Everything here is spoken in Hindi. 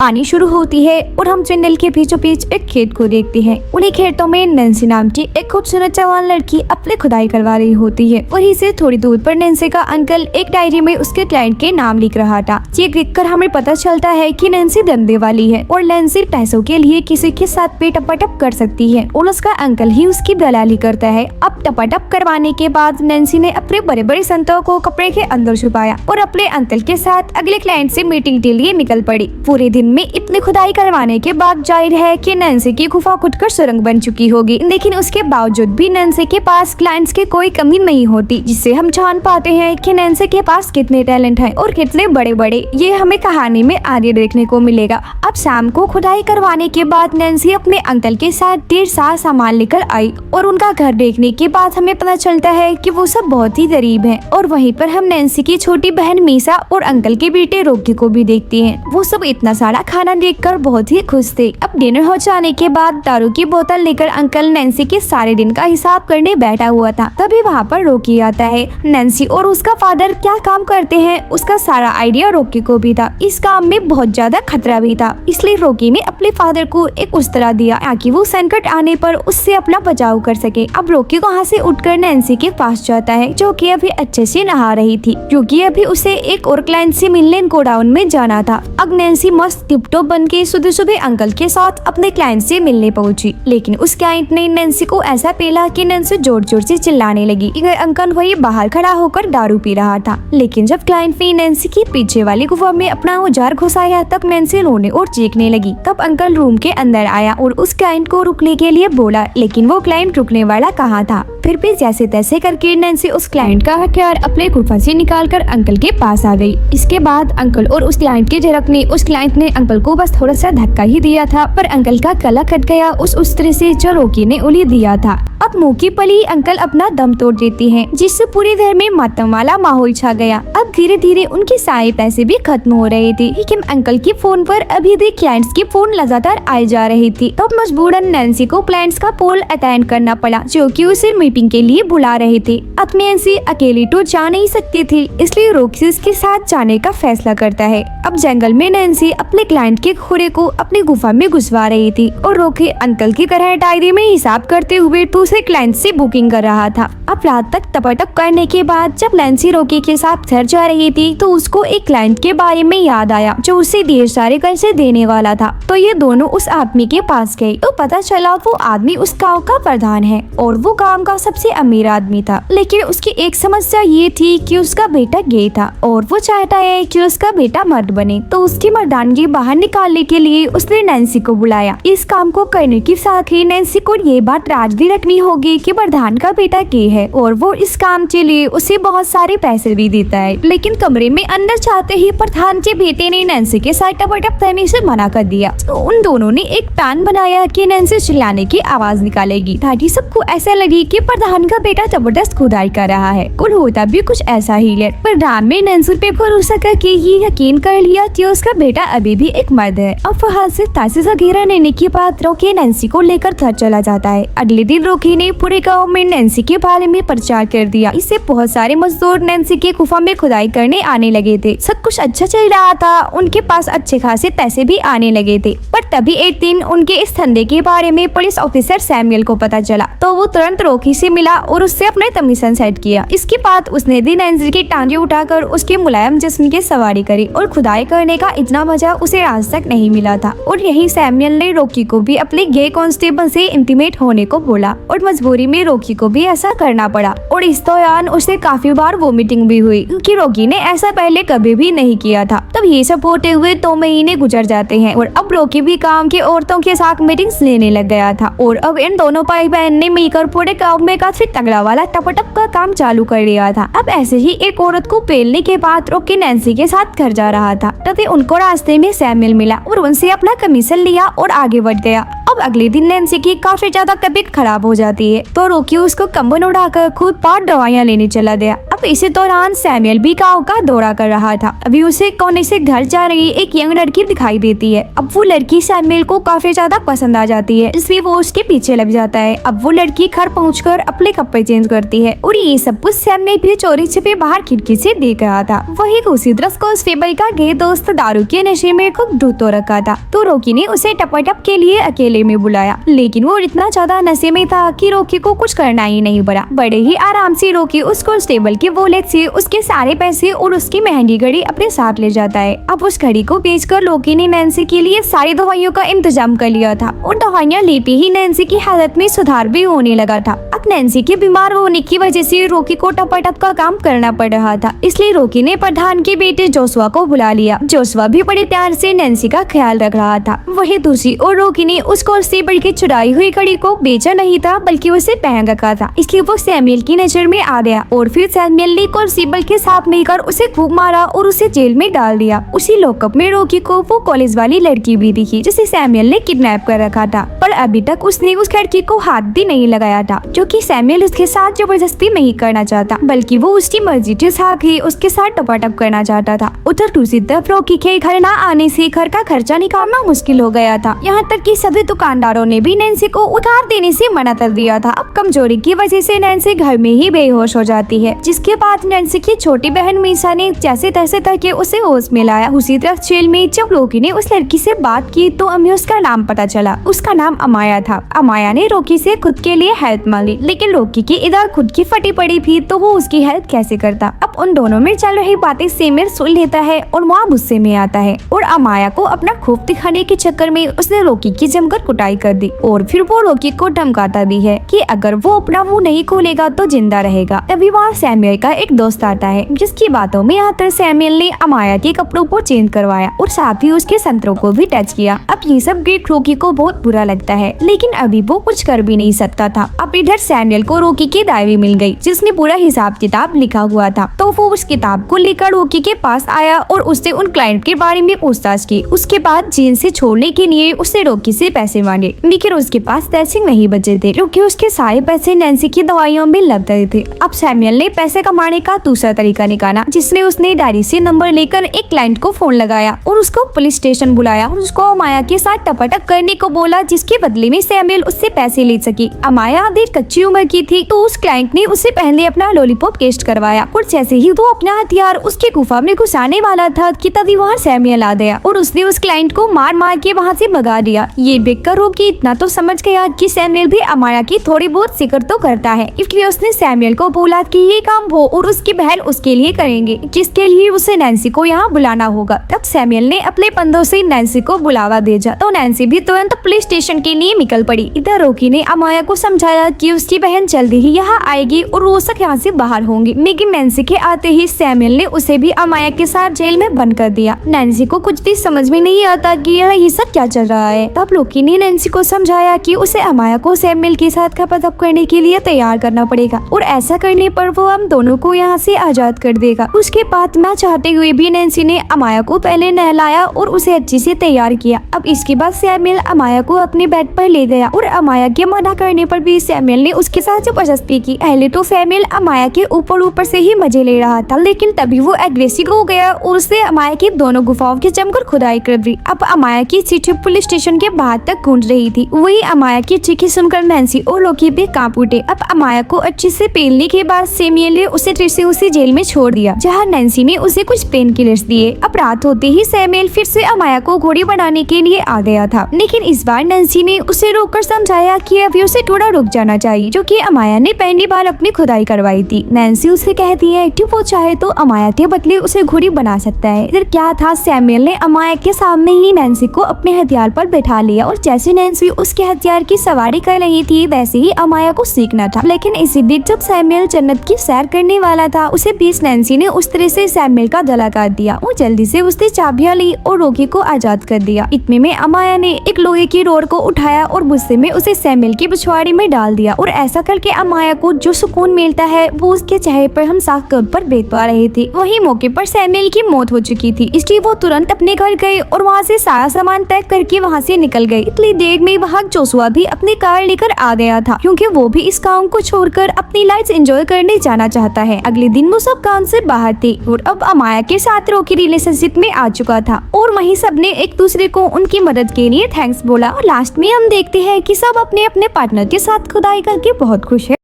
आनी शुरू होती है और हम जंगल के बीचों बीच एक खेत को देखते हैं। उन्हीं खेतों में नैन्सी नाम की एक खूबसूरत जवान लड़की अपनी खुदाई करवा रही होती है। वहीं से थोड़ी दूर पर नैन्सी का अंकल एक डायरी में उसके क्लाइंट के नाम लिख रहा था। ये देखकर हमें पता चलता है कि नैन्सी धंधे वाली है और नैन्सी पैसों के लिए किसी के साथ भी टपाटप कर सकती है और उसका अंकल ही उसकी दलाली करता है। अब टपाटप करवाने के बाद नैन्सी ने अपने बड़े बड़े संतों को कपड़े के अंदर छुपाया और अपने अंकल के साथ अगले क्लाइंट से मीटिंग के लिए निकल पड़ी। पूरे दिन में इतनी खुदाई करवाने के बाद जाहिर है कि नैन्सी की गुफा खुदकर सुरंग बन चुकी होगी, लेकिन उसके बावजूद भी नैन्सी के पास क्लाइंट्स की कोई कमी नहीं होती, जिससे हम जान पाते हैं कि नैन्सी के पास कितने टैलेंट हैं और कितने बड़े बड़े। ये हमें कहानी में आगे देखने को मिलेगा। अब शाम को खुदाई करवाने के बाद नैन्सी अपने अंकल के साथ ढेर सारा सामान लेकर आई और उनका घर देखने के बाद हमें पता चलता है कि वो सब बहुत ही गरीब हैं। और वहीं पर हम नैन्सी की छोटी बहन मीसा और अंकल के बेटे रॉकी को भी देखते हैं। वो सब इतना सारा खाना देखकर बहुत ही खुश थे। अब डिनर हो जाने के बाद दारू की बोतल लेकर अंकल नैन्सी के सारे दिन का हिसाब करने बैठा हुआ था। तभी वहाँ पर रॉकी आता है। नैन्सी और उसका फादर क्या काम करते हैं उसका सारा आइडिया रॉकी को भी था। इस काम में बहुत ज्यादा खतरा भी था, इसलिए रॉकी ने अपने फादर को एक उस्तरा दिया ताकि वो संकट आने पर उससे अपना बचाव कर सके। अब रॉकी वहाँ से उठकर नैन्सी के पास जाता है, जो कि अभी अच्छे से नहा रही थी, क्योंकि अभी उसे एक और क्लाइंट से मिलने गोडाउन में जाना था। अब नैन्सी मस्त टिपटॉप बन के सुबह सुबह अंकल के साथ अपने क्लाइंट से मिलने पहुंची, लेकिन उस क्लाइंट ने नैन्सी को ऐसा पेला कि नैन्सी जोर जोर से चिल्लाने लगी। इधर अंकल वही बाहर खड़ा होकर दारू पी रहा था, लेकिन जब क्लाइंट ने नैन्सी की पीछे वाली गुफा में अपना औजार घुसाया तब नैन्सी रोने और चीखने लगी। तब अंकल रूम के अंदर आया और उस क्लाइंट को रुकने के लिए बोला, लेकिन वो क्लाइंट रुकने वाला कहाँ था। फिर भी जैसे तैसे करके नैन्सी उस क्लाइंट का हथियार अपने गुफा से निकालकर अंकल के पास आ गई। इसके बाद अंकल और उस क्लाइंट के झड़कने उस क्लाइंट ने अंकल को बस थोड़ा सा धक्का ही दिया था, पर अंकल का गला कट गया उस उस्त्रे से जो रॉकी ने उन्हें दिया था। अब मुंह की पली अंकल अपना दम तोड़ देती हैं, जिससे पूरे घर में मातम वाला माहौल छा गया। अब धीरे धीरे उनके सारे पैसे भी खत्म हो रहे थे, लेकिन अंकल के फोन पर अभी भी क्लाइंट्स के फोन लगातार आए जा रही थी। तब मजबूरन नैन्सी को क्लाइंट्स का कॉल अटेंड करना पड़ा, जो कि उसे मीटिंग के लिए बुला रहे थे। अब नैन्सी अकेली तो जा नहीं सकती थी, इसलिए रॉकी उसके साथ जाने का फैसला करता है। अब जंगल में नैन्सी अपने क्लाइंट के घोड़े को अपनी गुफा में घुसवा रही थी और रॉकी अंकल की तरह डायरी में हिसाब करते हुए दूसरे क्लाइंट से बुकिंग कर रहा था। अब रात तक टपाटप करने के बाद जब नैन्सी रॉकी के साथ घर जा रही थी तो उसको एक क्लाइंट के बारे में याद आया, जो उसे ढेर सारे पैसे देने वाला था। तो ये दोनों उस आदमी के पास गए तो पता चला वो आदमी उस गाँव का प्रधान है और वो गाँव का सबसे अमीर आदमी था। लेकिन उसकी एक समस्या ये थी कि उसका बेटा गे था और वो चाहता है कि उसका बेटा मर्द बने। तो उसकी मर्दानगी बाहर निकालने के लिए उसने नैन्सी को बुलाया। इस काम को करने के साथ ही नैन्सी को ये बात राज भी रखनी होगी कि प्रधान का बेटा गे है और वो इस काम के लिए उसे बहुत सारे पैसे भी देता है। लेकिन कमरे में अंदर जाते ही प्रधान के बेटे ने नैन्सी के साथ टपाटप करने से मना कर दिया। तो उन दोनों ने एक प्लान बनाया कि नैन्सी चिल्लाने की आवाज निकालेगी ताकि सबको ऐसा लगे कि प्रधान का बेटा जबरदस्त खुदाई कर रहा है। और होता भी कुछ ऐसा ही है। प्रधान ने नैन्सी पे भरोसा करके ये यकीन कर लिया कि उसका बेटा अभी भी एक मर्द है। अब वहाँ से तासे से घेरा लेने के बाद रॉकी नैन्सी को लेकर घर चला जाता है। अगले दिन रॉकी ने पूरे गाँव में नैन्सी के बारे में प्रचार कर दिया। इससे बहुत सारे मजदूर नैन्सी के गुफा में खुदाई करने आने लगे थे। सब कुछ अच्छा चल रहा था, उनके पास अच्छे खासे पैसे भी आने लगे थे। पर तभी एक दिन उनके इस धंधे के बारे में पुलिस ऑफिसर सैमुअल को पता चला, तो वो तुरंत रॉकी से मिला और उससे अपने कमीशन सेट किया। इसके बाद उसने भी नैन्सी की टांगे उठाकर उसके मुलायम जिस्म की सवारी करी और खुदाई करने का इतना मजा उसे आज तक नहीं मिला था। और यही सैमुअल ने रॉकी को भी अपने गे कांस्टेबल से इंटीमेट होने को बोला और मजबूरी में रॉकी को भी ऐसा करना पड़ा। और इस दौरान उसे काफी बार वोमिटिंग भी हुई, क्योंकि रॉकी ने ऐसा पहले कभी भी नहीं किया था। तब ये सब होते हुए 2 महीने गुजर जाते हैं और अब रॉकी भी काम के औरतों के साथ मीटिंग्स लेने लग गया था। और अब इन दोनों भाई बहन ने मिलकर पूरे गाँव में काफी तगड़ा वाला टपाटप का काम चालू कर लिया था। अब ऐसे ही एक औरत को पेलने के बाद रॉकी नैन्सी के साथ घर जा रहा था, तभी उनको रास्ते में सैमुअल मिला और उनसे अपना कमीशन लिया और आगे बढ़ गया। अब अगले दिन नैन्सी की काफी ज्यादा तबीयत खराब हो जाती है तो रॉकी उसको कंबल उड़ाकर खुद 5 दवाइयाँ लेने चला गया। अब इसी दौरान सैमुअल भी गाँव का दौरा कर रहा था। अभी उसे कोने से घर जा रही एक यंग लड़की दिखाई देती है। अब वो लड़की सैमुअल को काफी ज्यादा पसंद आ जाती है, इसलिए वो उसके पीछे लग जाता है। अब वो लड़की घर पहुंचकर अपने कपड़े चेंज करती है और ये सब कुछ सैमुअल भी चोरी छिपे बाहर खिड़की से देख रहा था। वही दूसरी तरफ कांस्टेबल का गे दोस्त दारू के नशे में खूब डूब रखा था तो रॉकी ने उसे टपाटप के लिए अकेले में बुलाया, लेकिन वो इतना ज्यादा नशे में था कि रॉकी को कुछ करना ही नहीं पड़ा। बड़े ही आराम से रॉकी उस कांस्टेबल के वॉलेट से उसके सारे पैसे और उसकी महंगी घड़ी अपने साथ ले जाता है। अब उस घड़ी को बेचकर रॉकी ने नैन्सी के लिए सारी दवाइयों का इंतजाम कर लिया था और दवाइयाँ लेते ही नैन्सी की हालत में सुधार भी होने लगा था। अब नैन्सी के बीमार होने की वजह से रॉकी को टपाटप का काम करना पड़ रहा था, इसलिए रॉकी ने प्रधान के बेटे जोशुआ को बुला लिया। जोशुआ भी बड़े प्यार से नैन्सी का ख्याल रख रहा था। वही दूसरी और रॉकी ने उस कांस्टेबल की चुराई हुई घड़ी को बेचा नहीं था बल्कि उसे पहन रखा था, इसलिए वो सैमुअल की नजर में आ गया और फिर सैमुअल ने कांस्टेबल के साथ मिलकर उसे खूब मारा और उसे जेल में डाल दिया। उसी लॉकअप में रॉकी को वो कॉलेज वाली लड़की भी दिखी जिसे सैमुअल ने किडनैप कर रखा था, पर अभी तक उसने उस लड़की को हाथ भी नहीं लगाया था, जो कि सैमुअल उसके साथ जबरदस्ती नहीं करना चाहता बल्कि वो उसकी मर्जी के साथ ही उसके साथ टपाटप करना चाहता था। उधर दूसरी तरफ रॉकी के घर न आने से घर का खर्चा निकालना मुश्किल हो गया था। यहाँ तक कि सभी दुकानदारों ने भी नैन्सी को उधार देने से मना कर दिया था। अब कमजोरी की वजह से नैन्सी घर में ही बेहोश हो जाती है, जिसके बाद नैन्सी की छोटी बहन मीसा ने जैसे तैसे करके उसे होश में लाया। उसी तरफ जेल में जब रॉकी ने उस लड़की से बात की तो हमें उसका नाम पता चला। उसका नाम अमाया था। अमाया ने रॉकी से खुद के लिए हेल्प मांगी, लेकिन रॉकी की इधर खुद की फटी पड़ी थी तो वो उसकी हेल्प कैसे करता। अब उन दोनों में चल रही बातें सैमुअल सुन लेता है और वहाँ गुस्से में आता है और अमाया को अपना खूब दिखाने के चक्कर में उसने रॉकी की जमकर कुटाई कर दी और फिर वो रॉकी को धमकाता भी है कि अगर वो अपना मुंह नहीं खोलेगा तो जिंदा रहेगा। तभी वहाँ सैमुअल का एक दोस्त आता है, जिसकी बातों में आकर सैमुअल ने अमाया के कपड़ों को चेंज करवाया और साथ ही उसके संतरों को भी टच किया। अब ये सब देख रॉकी को बहुत बुरा लगता है, लेकिन अभी वो कुछ कर भी नहीं सकता था। अब इधर सैमुअल को रॉकी की डायरी मिल गई जिसने पूरा हिसाब किताब लिखा हुआ था, तो वो उस किताब को लेकर रॉकी के पास आया और उससे उन क्लाइंट के बारे में पूछताछ की। उसके बाद जेल से छोड़ने के लिए उसने रॉकी से पैसे मांगे, लेकिन उसके पास पैसे नहीं बचे थे क्योंकि उसके सारे पैसे नैन्सी की दवाइयों में लग गए थे। अब सैमुअल ने पैसे कमाने का दूसरा तरीका निकाला, जिसने उसने डायरी से नंबर लेकर एक क्लाइंट को फोन लगाया और उसको पुलिस स्टेशन बुलाया और उसको अमाया के साथ टपाटप करने को बोला, जिसके बदले में सैमुअल उससे पैसे ले सकी। अमाया आधी कच्ची उम्र की थी तो उस क्लाइंट ने उससे पहले अपना लॉलीपॉप टेस्ट करवाया और जैसे ही वो अपना हथियार उसके गुफा में घुसाने वाला था कि तभी वहाँ सैमुअल आ गया और उसने उस क्लाइंट को मार मार के वहाँ से भगा दिया। ये देखकर रॉकी इतना तो समझ गया कि सैमुअल भी अमाया की थोड़ी बहुत फिक्र तो करता है, इसलिए उसने सैमुअल को बोला कि ये काम वो और उसकी बहन उसके लिए करेंगे, जिसके लिए उसे नैन्सी को यहाँ बुलाना होगा। तब सैमुअल ने अपने बंदों से नैन्सी को बुलावा भेजा तो नैन्सी भी तुरंत पुलिस स्टेशन के लिए निकल पड़ी। इधर रॉकी ने अमाया को समझाया कि उसकी बहन जल्दी ही यहाँ आएगी और वो सब यहाँ से बाहर होंगी, लेकिन नैन्सी के आते ही सैमुअल ने उसे भी अमाया के साथ जेल में बंद कर दिया। नैन्सी को कुछ भी समझ में नहीं आता कि ये सब क्या चल रहा है। तब रॉकी ने नैन्सी को समझाया कि उसे अमाया को सैमुअल के साथ खपतप करने के लिए तैयार करना पड़ेगा और ऐसा करने पर वो हम दोनों को यहाँ से आजाद कर देगा। उसके बाद मैं चाहते हुए भी नैन्सी ने अमाया को पहले नहलाया और उसे अच्छे से तैयार किया। अब इसके बाद सैमुअल अमाया को अपने बेड पर ले गया और अमाया के मना करने पर भी सैमुअल ने उसके साथ जबरदस्ती की। पहले तो सैमुअल अमाया के ऊपर से ही मजे ले रहा था, लेकिन तभी वो एग्रेसिव हो गया और उसने अमाया की दोनों गुफाओं की जमकर खुदाई कर दी। अब अमाया की चिट्ठी पुलिस स्टेशन के बाहर तक गूंज रही थी। वही अमाया की चीखें सुनकर नैन्सी और रॉकी भी कांप उठे। अब अमाया को अच्छे से पेलने के बाद सैमुअल ने उसे फिर से उसे जेल में छोड़ दिया, जहाँ नैन्सी ने उसे कुछ पेन किलर्स दिए। अब रात होते ही सैमुअल फिर से अमाया को घोड़ी बनाने के लिए आ गया था, लेकिन इस बार नैन्सी ने उसे रोककर समझाया कि अभी उसे थोड़ा रुक जाना चाहिए, जो कि अमाया ने पहली बार अपनी खुदाई करवाई थी। नैन्सी उसे कहती है कि वो चाहे तो अमाया के बदले उसे घोड़ी बना सकता है। इधर क्या था, सैमुअल ने अमाया के सामने ही नैन्सी को अपने हथियार पर बैठा लिया और जैसे नैन्सी उसके हथियार की सवारी कर रही थी वैसे ही अमाया को सीखना था। लेकिन इसी बीच जब सैमुअल जन्नत की सैर करने वाला था, उसे बीच नैन्सी ने उस तरह से सैमुअल का गला काट दिया। वो जल्दी से उसने चाबियां ली और रॉकी को आजाद कर दिया। इतने में अमाया ने एक लोहे की रोड को उठाया और गुस्से में उसे सैमुअल की पिछवाड़ी में डाल दिया और ऐसा करके अमाया को जो सुकून मिलता है वो उसके चेहरे पर हम साफ तौर पर देख पा रहे थे। वही मौके पर सैमुअल की मौत हो चुकी थी, इसलिए वो तुरंत अपने घर गए और वहाँ से सारा सामान पैक करके वहाँ से निकल गए। इतनी देर में वहाँ जोशुआ भी अपनी कार लेकर आ गया था, क्योंकि वो भी इस काम को छोड़कर अपनी लाइफ एंजॉय करने जाना चाहता है। अगले दिन वो सब काम से बाहर थे और अब अमाया के साथ रॉकी रिलेशनशिप में आ चुका था और वहीं सबने एक दूसरे को उनकी मदद के लिए थैंक्स बोला। और लास्ट में हम देखते हैं कि सब अपने अपने पार्टनर के साथ खुदाई करके बहुत खुश है।